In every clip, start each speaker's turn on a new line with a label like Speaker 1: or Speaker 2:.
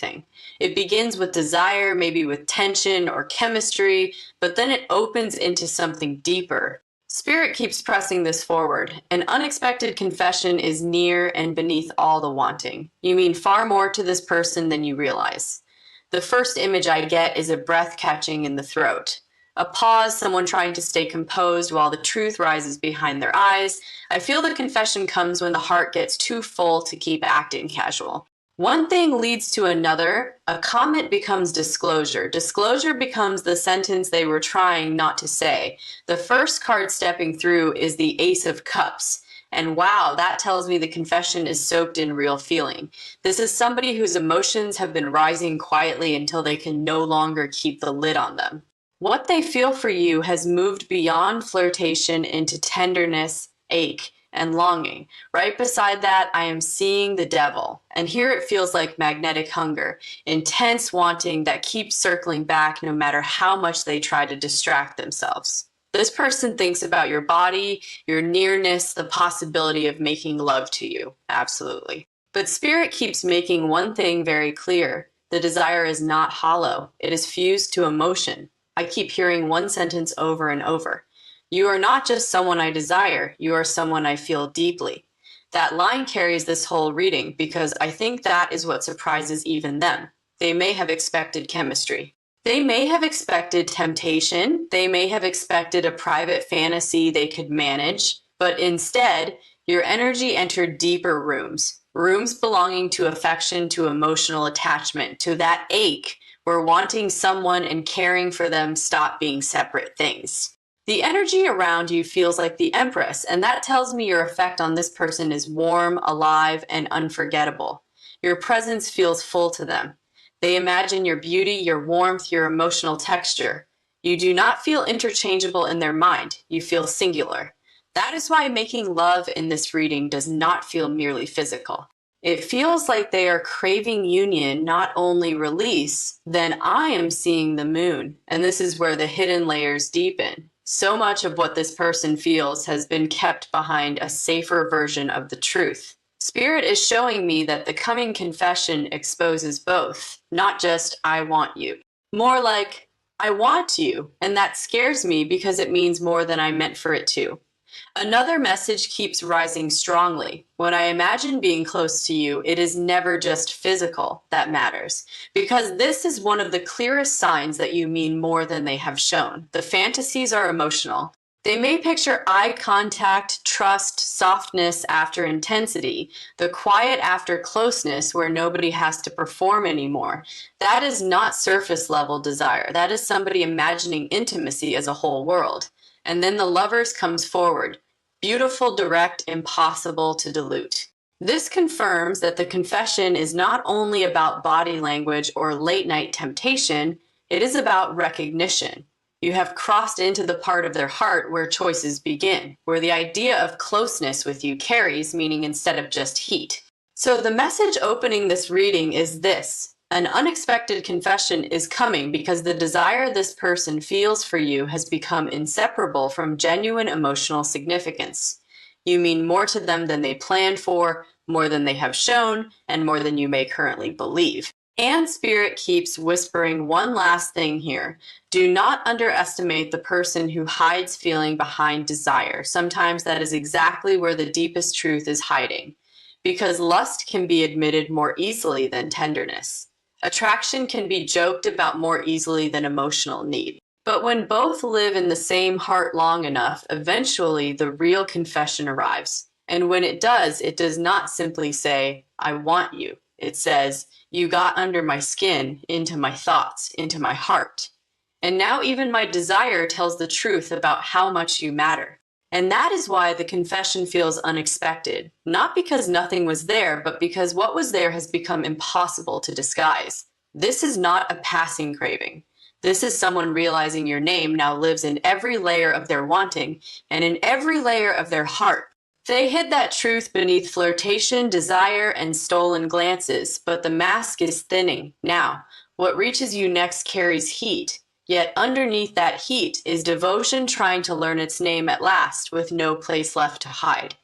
Speaker 1: thing. It begins with desire, maybe with tension or chemistry, but then it opens into something deeper. Spirit keeps pressing this forward. An unexpected confession is near and beneath all the wanting. You mean far more to this person than you realize. The first image I get is a breath catching in the throat. A pause, someone trying to stay composed while the truth rises behind their eyes. I feel the confession comes when the heart gets too full to keep acting casual. One thing leads to another. A comment becomes disclosure. Disclosure becomes the sentence they were trying not to say. The first card stepping through is the Ace of Cups. And wow, that tells me the confession is soaked in real feeling. This is somebody whose emotions have been rising quietly until they can no longer keep the lid on them. What they feel for you has moved beyond flirtation into tenderness, ache, and longing. Right beside that, I am seeing the devil. And here it feels like magnetic hunger, intense wanting that keeps circling back no matter how much they try to distract themselves. This person thinks about your body, your nearness, the possibility of making love to you. Absolutely. But Spirit keeps making one thing very clear. The desire is not hollow. It is fused to emotion. I keep hearing one sentence over and over. You are not just someone I desire, you are someone I feel deeply. That line carries this whole reading because I think that is what surprises even them. They may have expected chemistry. They may have expected temptation. They may have expected a private fantasy they could manage. But instead, your energy entered deeper rooms. Rooms belonging to affection, to emotional attachment, to that ache where wanting someone and caring for them stop being separate things. The energy around you feels like the Empress, and that tells me your effect on this person is warm, alive, and unforgettable. Your presence feels full to them. They imagine your beauty, your warmth, your emotional texture. You do not feel interchangeable in their mind. You feel singular. That is why making love in this reading does not feel merely physical. It feels like they are craving union, not only release. Then I am seeing the moon, and this is where the hidden layers deepen. So much of what this person feels has been kept behind a safer version of the truth. Spirit is showing me that the coming confession exposes both, not just, I want you. More like, I want you, and that scares me because it means more than I meant for it to. Another message keeps rising strongly. When I imagine being close to you, it is never just physical that matters, because this is one of the clearest signs that you mean more than they have shown. The fantasies are emotional. They may picture eye contact, trust, softness after intensity, the quiet after closeness where nobody has to perform anymore. That is not surface level desire. That is somebody imagining intimacy as a whole world. And then the lovers comes forward. Beautiful, direct, impossible to dilute. This confirms that the confession is not only about body language or late night temptation, it is about recognition. You have crossed into the part of their heart where choices begin, where the idea of closeness with you carries meaning instead of just heat. So the message opening this reading is this. An unexpected confession is coming because the desire this person feels for you has become inseparable from genuine emotional significance. You mean more to them than they planned for, more than they have shown, and more than you may currently believe. And Spirit keeps whispering one last thing here. Do not underestimate the person who hides feeling behind desire. Sometimes that is exactly where the deepest truth is hiding. Because lust can be admitted more easily than tenderness. Attraction can be joked about more easily than emotional need. But when both live in the same heart long enough, eventually the real confession arrives. And when it does not simply say, I want you. It says, you got under my skin, into my thoughts, into my heart. And now even my desire tells the truth about how much you matter. And that is why the confession feels unexpected, not because nothing was there, but because what was there has become impossible to disguise. This is not a passing craving. This is someone realizing your name now lives in every layer of their wanting and in every layer of their heart. They hid that truth beneath flirtation, desire, and stolen glances, but the mask is thinning. Now, what reaches you next carries heat. Yet underneath that heat is devotion trying to learn its name at last with no place left to hide.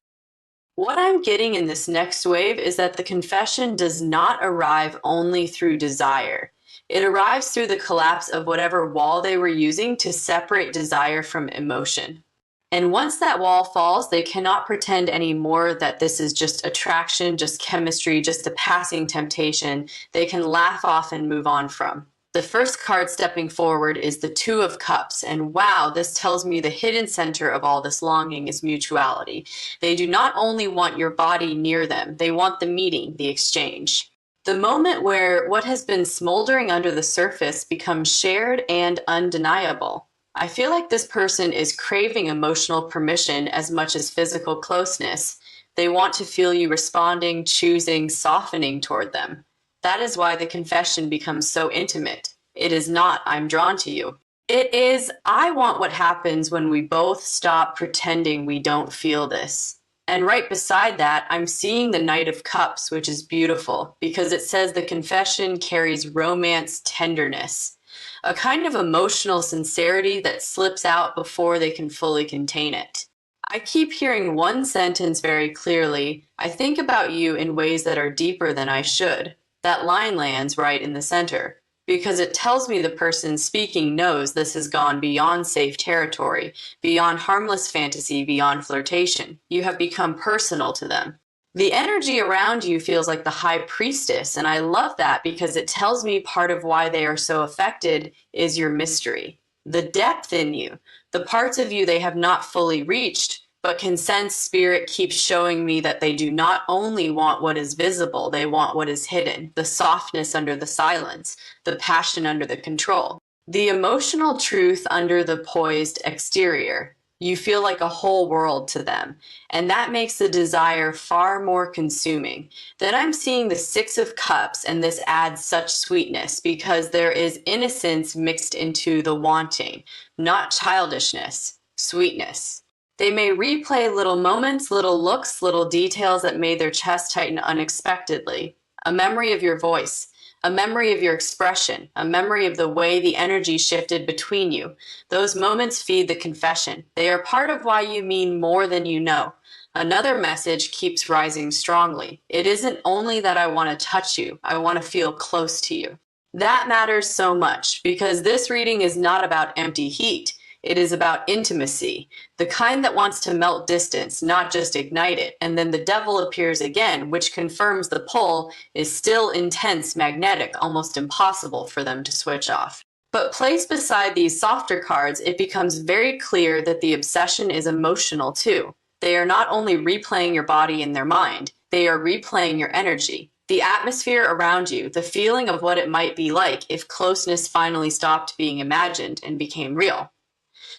Speaker 1: What I'm getting in this next wave is that the confession does not arrive only through desire. It arrives through the collapse of whatever wall they were using to separate desire from emotion. And once that wall falls, they cannot pretend anymore that this is just attraction, just chemistry, just a passing temptation. They can laugh off and move on from. The first card stepping forward is the Two of Cups. And wow, this tells me the hidden center of all this longing is mutuality. They do not only want your body near them, they want the meeting, the exchange. The moment where what has been smoldering under the surface becomes shared and undeniable. I feel like this person is craving emotional permission as much as physical closeness. They want to feel you responding, choosing, softening toward them. That is why the confession becomes so intimate. It is not, I'm drawn to you. It is, I want what happens when we both stop pretending we don't feel this. And right beside that, I'm seeing the Knight of Cups, which is beautiful because it says the confession carries romance, tenderness, a kind of emotional sincerity that slips out before they can fully contain it. I keep hearing one sentence very clearly. I think about you in ways that are deeper than I should. That line lands right in the center because it tells me the person speaking knows this has gone beyond safe territory, beyond harmless fantasy, beyond flirtation. You have become personal to them. The energy around you feels like the high priestess, and I love that because it tells me part of why they are so affected is your mystery, the depth in you, the parts of you they have not fully reached, but can sense. Spirit keeps showing me that they do not only want what is visible, they want what is hidden, the softness under the silence, the passion under the control, the emotional truth under the poised exterior. You feel like a whole world to them, and that makes the desire far more consuming. Then I'm seeing the Six of Cups, and this adds such sweetness because there is innocence mixed into the wanting, not childishness, sweetness. They may replay little moments, little looks, little details that made their chest tighten unexpectedly. A memory of your voice, a memory of your expression, a memory of the way the energy shifted between you. Those moments feed the confession. They are part of why you mean more than you know. Another message keeps rising strongly. It isn't only that I want to touch you, I want to feel close to you. That matters so much because this reading is not about empty heat. It is about intimacy, the kind that wants to melt distance, not just ignite it. And then the devil appears again, which confirms the pull is still intense, magnetic, almost impossible for them to switch off. But placed beside these softer cards, it becomes very clear that the obsession is emotional too. They are not only replaying your body in their mind, they are replaying your energy. The atmosphere around you, the feeling of what it might be like if closeness finally stopped being imagined and became real.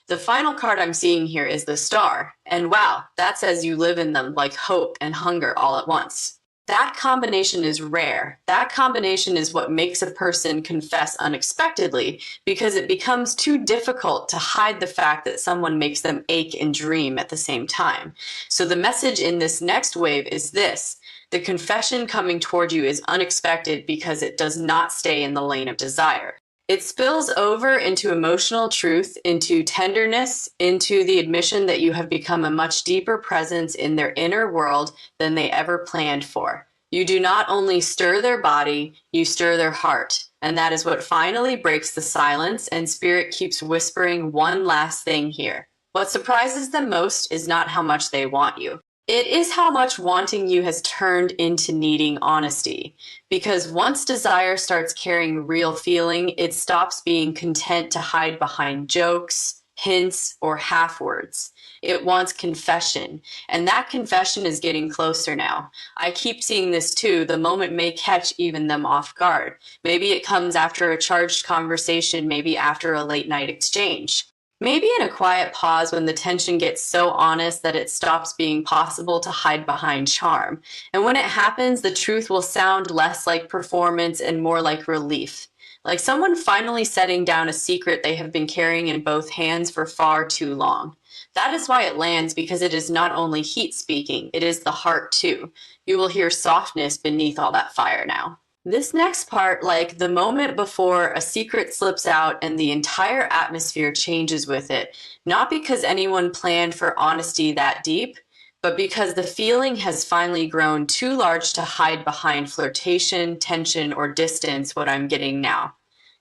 Speaker 1: The final card I'm seeing here is the Star, and wow, that says you live in them like hope and hunger all at once. That combination is rare. That combination is what makes a person confess unexpectedly because it becomes too difficult to hide the fact that someone makes them ache and dream at the same time. So the message in this next wave is this. The confession coming toward you is unexpected because it does not stay in the lane of desire. It spills over into emotional truth, into tenderness, into the admission that you have become a much deeper presence in their inner world than they ever planned for. You do not only stir their body, you stir their heart. And that is what finally breaks the silence, and Spirit keeps whispering one last thing here. What surprises them most is not how much they want you. It is how much wanting you has turned into needing honesty. Because once desire starts carrying real feeling, it stops being content to hide behind jokes, hints, or half words. It wants confession, and that confession is getting closer now. I keep seeing this too. The moment may catch even them off guard. Maybe it comes after a charged conversation, maybe after a late night exchange. Maybe in a quiet pause when the tension gets so honest that it stops being possible to hide behind charm. And when it happens, the truth will sound less like performance and more like relief. Like someone finally setting down a secret they have been carrying in both hands for far too long. That is why it lands, because it is not only heat speaking, it is the heart too. You will hear softness beneath all that fire now. This next part, like the moment before a secret slips out and the entire atmosphere changes with it, not because anyone planned for honesty that deep, but because the feeling has finally grown too large to hide behind flirtation, tension, or distance. What I'm getting now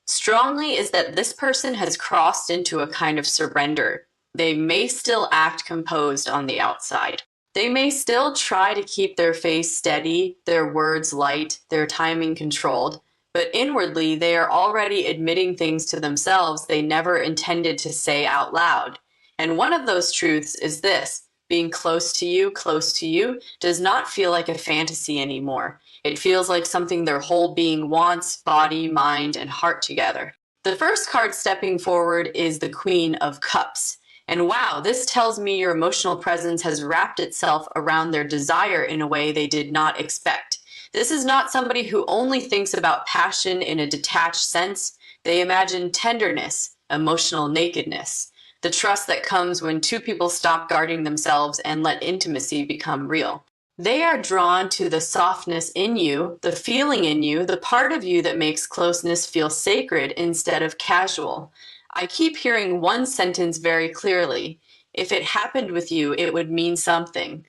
Speaker 1: strongly is that this person has crossed into a kind of surrender. They may still act composed on the outside. They may still try to keep their face steady, their words light, their timing controlled, but inwardly they are already admitting things to themselves they never intended to say out loud. And one of those truths is this: being close to you, does not feel like a fantasy anymore. It feels like something their whole being wants, body, mind, and heart together. The first card stepping forward is the Queen of Cups. And wow, this tells me your emotional presence has wrapped itself around their desire in a way they did not expect. This is not somebody who only thinks about passion in a detached sense. They imagine tenderness, emotional nakedness, the trust that comes when two people stop guarding themselves and let intimacy become real. They are drawn to the softness in you, the feeling in you, the part of you that makes closeness feel sacred instead of casual. I keep hearing one sentence very clearly: if it happened with you, it would mean something.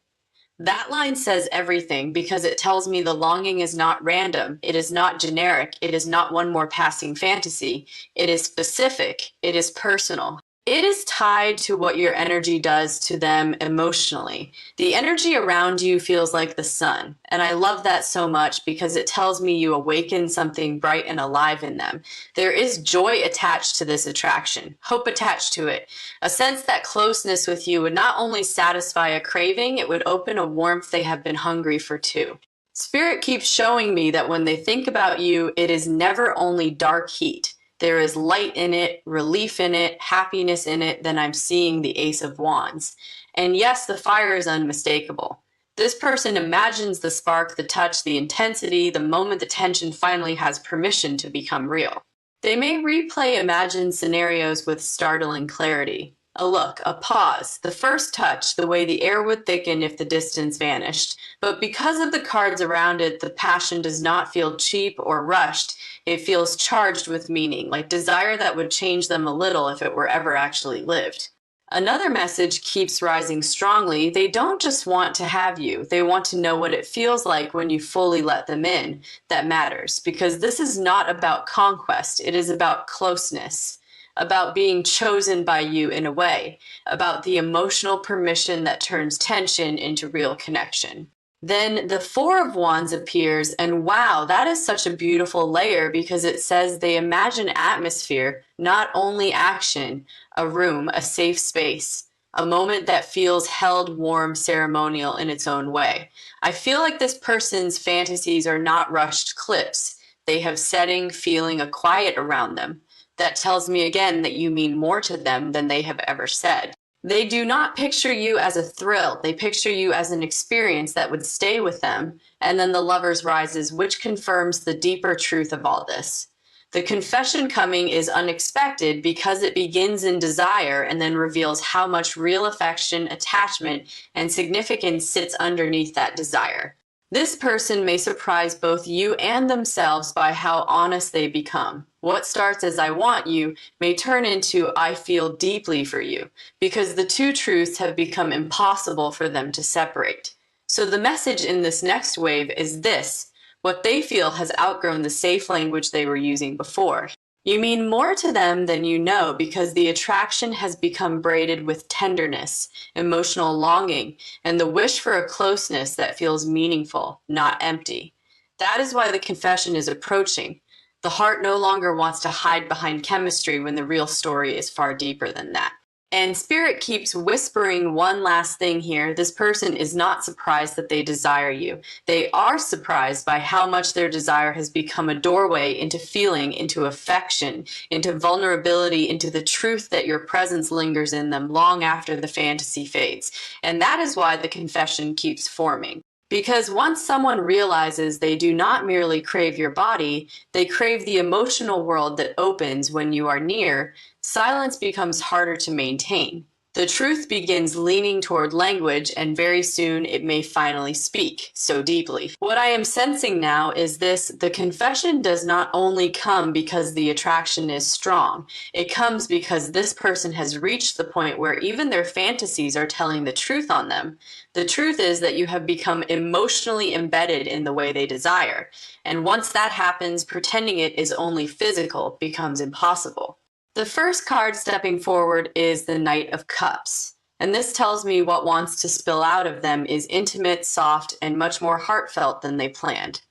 Speaker 1: That line says everything because it tells me the longing is not random, it is not generic, it is not one more passing fantasy. It is specific, it is personal. It is tied to what your energy does to them emotionally. The energy around you feels like the sun, and I love that so much because it tells me you awaken something bright and alive in them. There is joy attached to this attraction, hope attached to it, a sense that closeness with you would not only satisfy a craving, it would open a warmth they have been hungry for too. Spirit keeps showing me that when they think about you, it is never only dark heat. There is light in it, relief in it, happiness in it. Then I'm seeing the Ace of Wands. And yes, the fire is unmistakable. This person imagines the spark, the touch, the intensity, the moment the tension finally has permission to become real. They may replay imagined scenarios with startling clarity. A look, a pause, the first touch, the way the air would thicken if the distance vanished. But because of the cards around it, the passion does not feel cheap or rushed. It feels charged with meaning, like desire that would change them a little if it were ever actually lived. Another message keeps rising strongly. They don't just want to have you. They want to know what it feels like when you fully let them in. That matters, because this is not about conquest. It is about closeness, about being chosen by you in a way, about the emotional permission that turns tension into real connection. Then the Four of Wands appears, and wow, that is such a beautiful layer because it says they imagine atmosphere, not only action, a room, a safe space, a moment that feels held, warm, ceremonial in its own way. I feel like this person's fantasies are not rushed clips. They have setting, feeling, a quiet around them. That tells me again that you mean more to them than they have ever said. They do not picture you as a thrill. They picture you as an experience that would stay with them. And then the Lovers rises, which confirms the deeper truth of all this. The confession coming is unexpected because it begins in desire and then reveals how much real affection, attachment, and significance sits underneath that desire. This person may surprise both you and themselves by how honest they become. What starts as "I want you" may turn into "I feel deeply for you," because the two truths have become impossible for them to separate. So the message in this next wave is this: what they feel has outgrown the safe language they were using before. You mean more to them than you know because the attraction has become braided with tenderness, emotional longing, and the wish for a closeness that feels meaningful, not empty. That is why the confession is approaching. The heart no longer wants to hide behind chemistry when the real story is far deeper than that. And Spirit keeps whispering one last thing here. This person is not surprised that they desire you. They are surprised by how much their desire has become a doorway into feeling, into affection, into vulnerability, into the truth that your presence lingers in them long after the fantasy fades. And that is why the confession keeps forming. Because once someone realizes they do not merely crave your body, they crave the emotional world that opens when you are near, silence becomes harder to maintain. The truth begins leaning toward language, and very soon it may finally speak so deeply. What I am sensing now is this: the confession does not only come because the attraction is strong, it comes because this person has reached the point where even their fantasies are telling the truth on them. The truth is that you have become emotionally embedded in the way they desire, and once that happens, pretending it is only physical becomes impossible. The first card stepping forward is the Knight of Cups, and this tells me what wants to spill out of them is intimate, soft, and much more heartfelt than they planned.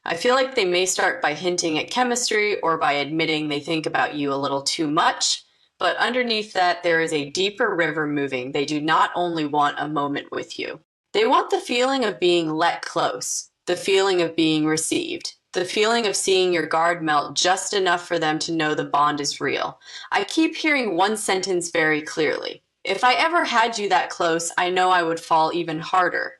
Speaker 1: I feel like they may start by hinting at chemistry or by admitting they think about you a little too much, but underneath that there is a deeper river moving. They do not only want a moment with you. They want the feeling of being let close, the feeling of being received, the feeling of seeing your guard melt just enough for them to know the bond is real. I keep hearing one sentence very clearly: if I ever had you that close, I know I would fall even harder.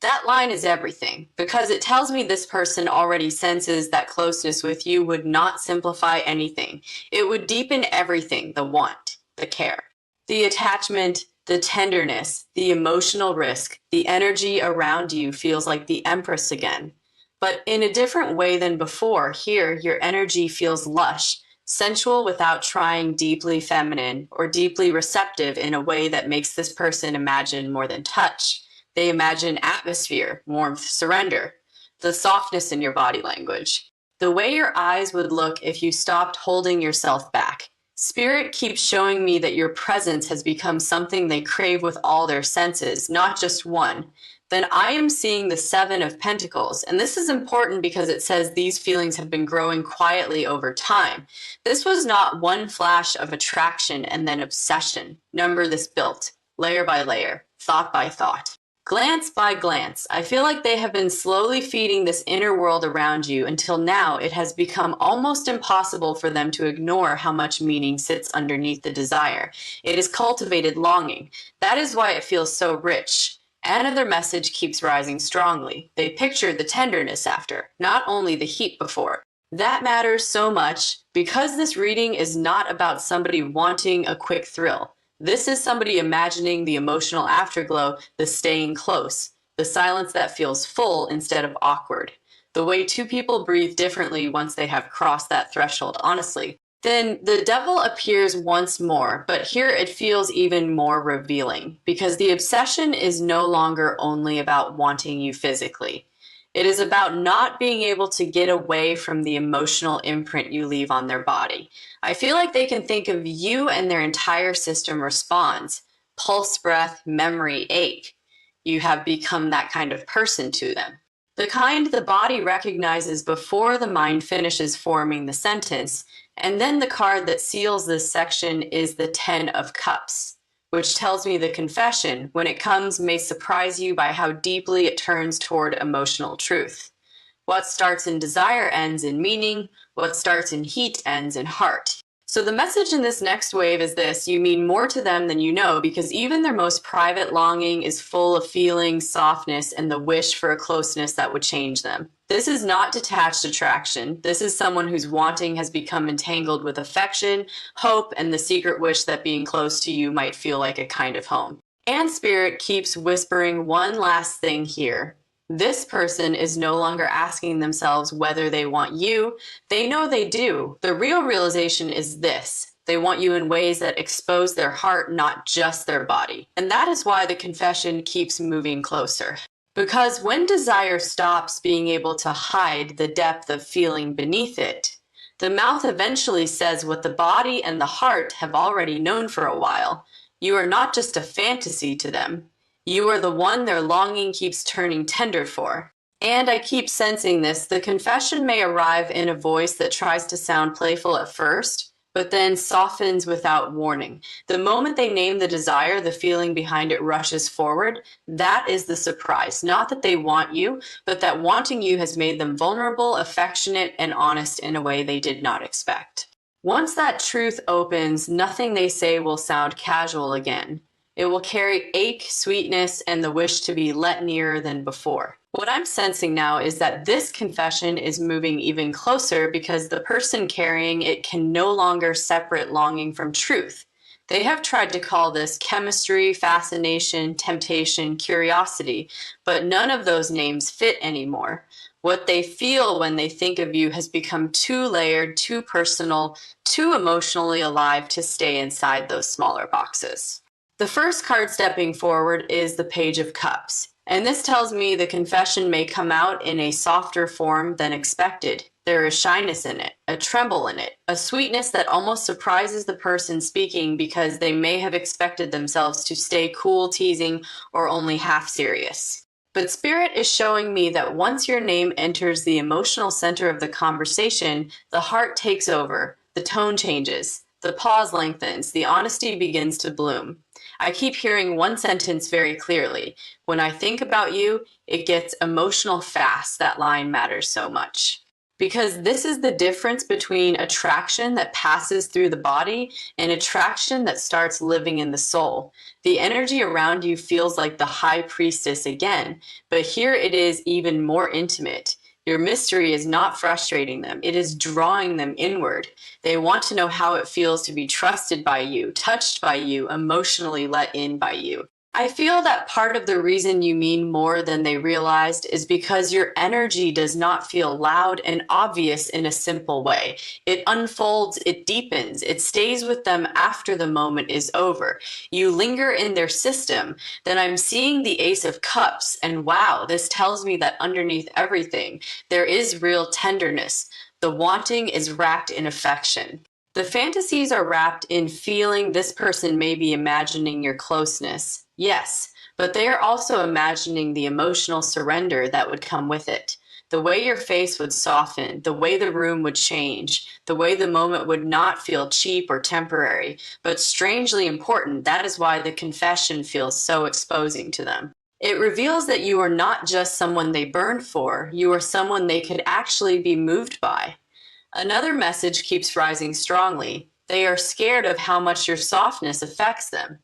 Speaker 1: That line is everything, because it tells me this person already senses that closeness with you would not simplify anything. It would deepen everything: the want, the care, the attachment, the tenderness, the emotional risk. The energy around you feels like the Empress again. But in a different way than before. Here, your energy feels lush, sensual without trying, deeply feminine, or deeply receptive in a way that makes this person imagine more than touch. They imagine atmosphere, warmth, surrender, the softness in your body language, the way your eyes would look if you stopped holding yourself back. Spirit keeps showing me that your presence has become something they crave with all their senses, not just one. Then I am seeing the Seven of Pentacles, and this is important because it says these feelings have been growing quietly over time. This was not one flash of attraction and then obsession. Number this built, layer by layer, thought by thought, glance by glance. I feel like they have been slowly feeding this inner world around you until now it has become almost impossible for them to ignore how much meaning sits underneath the desire. It is cultivated longing. That is why it feels so rich. Another message keeps rising strongly. They picture the tenderness after, not only the heat before. That matters so much because this reading is not about somebody wanting a quick thrill. This is somebody imagining the emotional afterglow, the staying close, the silence that feels full instead of awkward, the way two people breathe differently once they have crossed that threshold, honestly. Then the devil appears once more, but here it feels even more revealing because the obsession is no longer only about wanting you physically. It is about not being able to get away from the emotional imprint you leave on their body. I feel like they can think of you and their entire system responds. Pulse, breath, memory, ache. You have become that kind of person to them. The kind the body recognizes before the mind finishes forming the sentence. And then the card that seals this section is the Ten of Cups, which tells me the confession, when it comes, may surprise you by how deeply it turns toward emotional truth. What starts in desire ends in meaning. What starts in heat ends in heart. So the message in this next wave is this: you mean more to them than you know, because even their most private longing is full of feeling, softness, and the wish for a closeness that would change them. This is not detached attraction. This is someone whose wanting has become entangled with affection, hope, and the secret wish that being close to you might feel like a kind of home. And Spirit keeps whispering one last thing here. This person is no longer asking themselves whether they want you. They know they do. The real realization is this: they want you in ways that expose their heart, not just their body. And that is why the confession keeps moving closer. Because when desire stops being able to hide the depth of feeling beneath it, the mouth eventually says what the body and the heart have already known for a while. You are not just a fantasy to them. You are the one their longing keeps turning tender for. And I keep sensing this. The confession may arrive in a voice that tries to sound playful at first, but then softens without warning. The moment they name the desire, the feeling behind it rushes forward. That is the surprise. Not that they want you, but that wanting you has made them vulnerable, affectionate, and honest in a way they did not expect. Once that truth opens, nothing they say will sound casual again. It will carry ache, sweetness, and the wish to be let nearer than before. What I'm sensing now is that this confession is moving even closer because the person carrying it can no longer separate longing from truth. They have tried to call this chemistry, fascination, temptation, curiosity, but none of those names fit anymore. What they feel when they think of you has become too layered, too personal, too emotionally alive to stay inside those smaller boxes. The first card stepping forward is the Page of Cups, and this tells me the confession may come out in a softer form than expected. There is shyness in it, a tremble in it, a sweetness that almost surprises the person speaking because they may have expected themselves to stay cool, teasing, or only half serious. But Spirit is showing me that once your name enters the emotional center of the conversation, the heart takes over, the tone changes, the pause lengthens, the honesty begins to bloom. I keep hearing one sentence very clearly. When I think about you, it gets emotional fast. That line matters so much. Because this is the difference between attraction that passes through the body and attraction that starts living in the soul. The energy around you feels like the high priestess again, but here it is even more intimate. Your mystery is not frustrating them, it is drawing them inward. They want to know how it feels to be trusted by you, touched by you, emotionally let in by you. I feel that part of the reason you mean more than they realized is because your energy does not feel loud and obvious in a simple way. It unfolds, it deepens, it stays with them after the moment is over. You linger in their system. Then I'm seeing the Ace of Cups, and wow, this tells me that underneath everything, there is real tenderness. The wanting is wrapped in affection. The fantasies are wrapped in feeling this person may be imagining your closeness. Yes, but they are also imagining the emotional surrender that would come with it. The way your face would soften, the way the room would change, the way the moment would not feel cheap or temporary, but strangely important. That is why the confession feels so exposing to them. It reveals that you are not just someone they burn for, you are someone they could actually be moved by. Another message keeps rising strongly. They are scared of how much your softness affects them.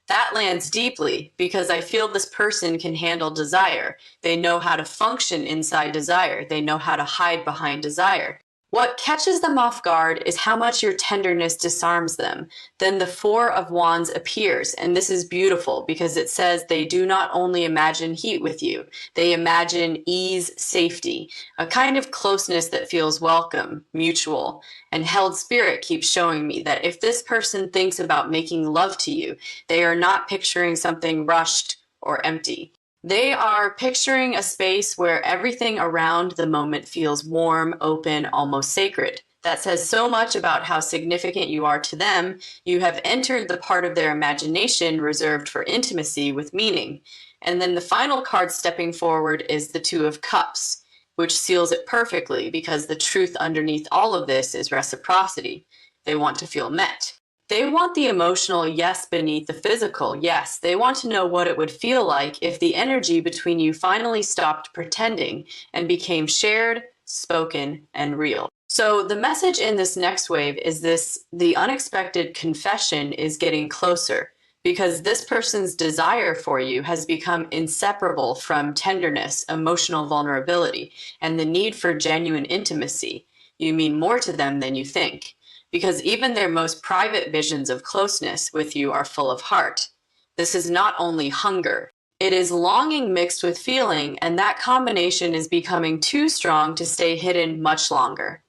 Speaker 1: That lands deeply because I feel this person can handle desire. They know how to function inside desire. They know how to hide behind desire. What catches them off guard is how much your tenderness disarms them. Then the Four of Wands appears, and this is beautiful because it says they do not only imagine heat with you, they imagine ease, safety, a kind of closeness that feels welcome, mutual. And held spirit keeps showing me that if this person thinks about making love to you, they are not picturing something rushed or empty. They are picturing a space where everything around the moment feels warm, open, almost sacred. That says so much about how significant you are to them. You have entered the part of their imagination reserved for intimacy with meaning. And then the final card stepping forward is the Two of Cups, which seals it perfectly because the truth underneath all of this is reciprocity. They want to feel met. They want the emotional yes beneath the physical yes. They want to know what it would feel like if the energy between you finally stopped pretending and became shared, spoken, and real. So the message in this next wave is this: the unexpected confession is getting closer because this person's desire for you has become inseparable from tenderness, emotional vulnerability, and the need for genuine intimacy. You mean more to them than you think, because even their most private visions of closeness with you are full of heart. This is not only hunger, it is longing mixed with feeling, and that combination is becoming too strong to stay hidden much longer.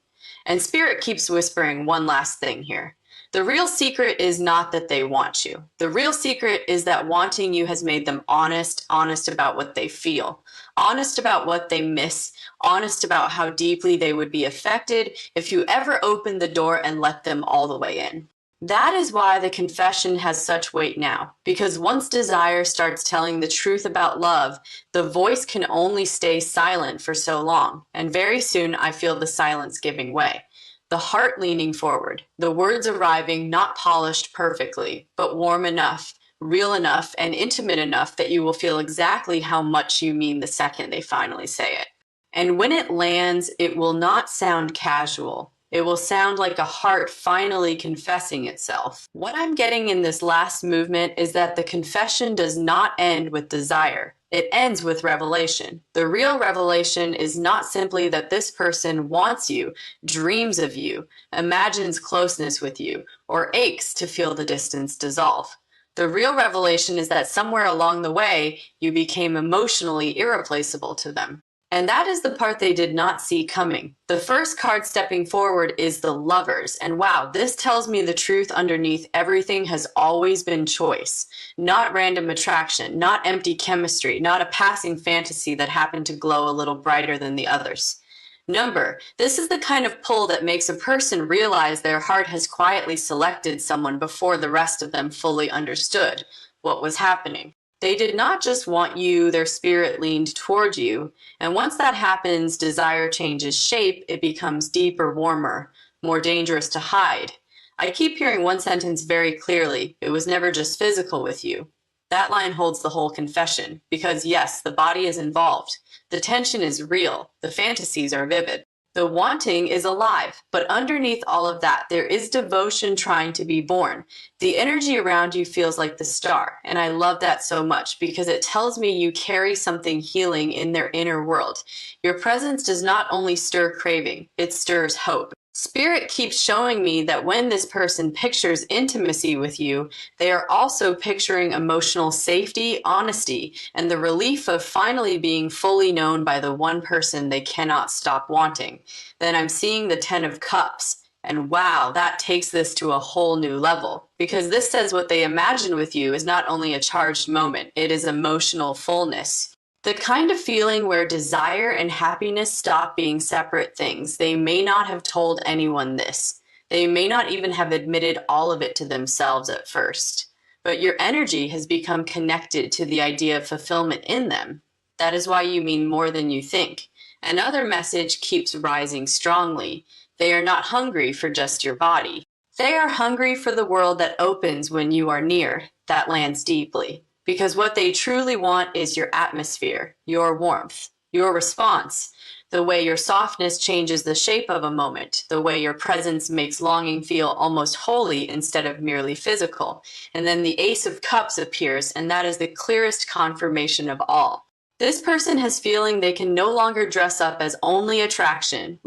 Speaker 1: And Spirit keeps whispering one last thing here. The real secret is not that they want you. The real secret is that wanting you has made them honest about what they feel, honest about what they miss, honest about how deeply they would be affected if you ever opened the door and let them all the way in. That is why the confession has such weight now, because once desire starts telling the truth about love, the voice can only stay silent for so long, and very soon I feel the silence giving way. The heart leaning forward, the words arriving not polished perfectly, but warm enough, real enough, and intimate enough that you will feel exactly how much you mean the second they finally say it. And when it lands, it will not sound casual. It will sound like a heart finally confessing itself. What I'm getting in this last movement is that the confession does not end with desire. It ends with revelation. The real revelation is not simply that this person wants you, dreams of you, imagines closeness with you, or aches to feel the distance dissolve. The real revelation is that somewhere along the way, you became emotionally irreplaceable to them. And that is the part they did not see coming. The first card stepping forward is the Lovers. And wow, this tells me the truth underneath everything has always been choice. Not random attraction, not empty chemistry, not a passing fantasy that happened to glow a little brighter than the others. Number. This is the kind of pull that makes a person realize their heart has quietly selected someone before the rest of them fully understood what was happening. They did not just want you, their spirit leaned toward you. And once that happens, desire changes shape. It becomes deeper, warmer, more dangerous to hide. I keep hearing one sentence very clearly. It was never just physical with you. That line holds the whole confession, because yes, the body is involved. The tension is real. The fantasies are vivid. The wanting is alive, but underneath all of that, there is devotion trying to be born. The energy around you feels like the star, and I love that so much because it tells me you carry something healing in their inner world. Your presence does not only stir craving, it stirs hope. Spirit keeps showing me that when this person pictures intimacy with you, they are also picturing emotional safety, honesty, and the relief of finally being fully known by the one person they cannot stop wanting. Then I'm seeing the Ten of Cups, and wow, that takes this to a whole new level. Because this says what they imagine with you is not only a charged moment, it is emotional fullness. The kind of feeling where desire and happiness stop being separate things. They may not have told anyone this. They may not even have admitted all of it to themselves at first. But your energy has become connected to the idea of fulfillment in them. That is why you mean more than you think. Another message keeps rising strongly. They are not hungry for just your body. They are hungry for the world that opens when you are near, that lands deeply. Because what they truly want is your atmosphere, your warmth, your response, the way your softness changes the shape of a moment, the way your presence makes longing feel almost holy instead of merely physical. And then the Ace of Cups appears, and that is the clearest confirmation of all. This person has feeling they can no longer dress up as only attraction,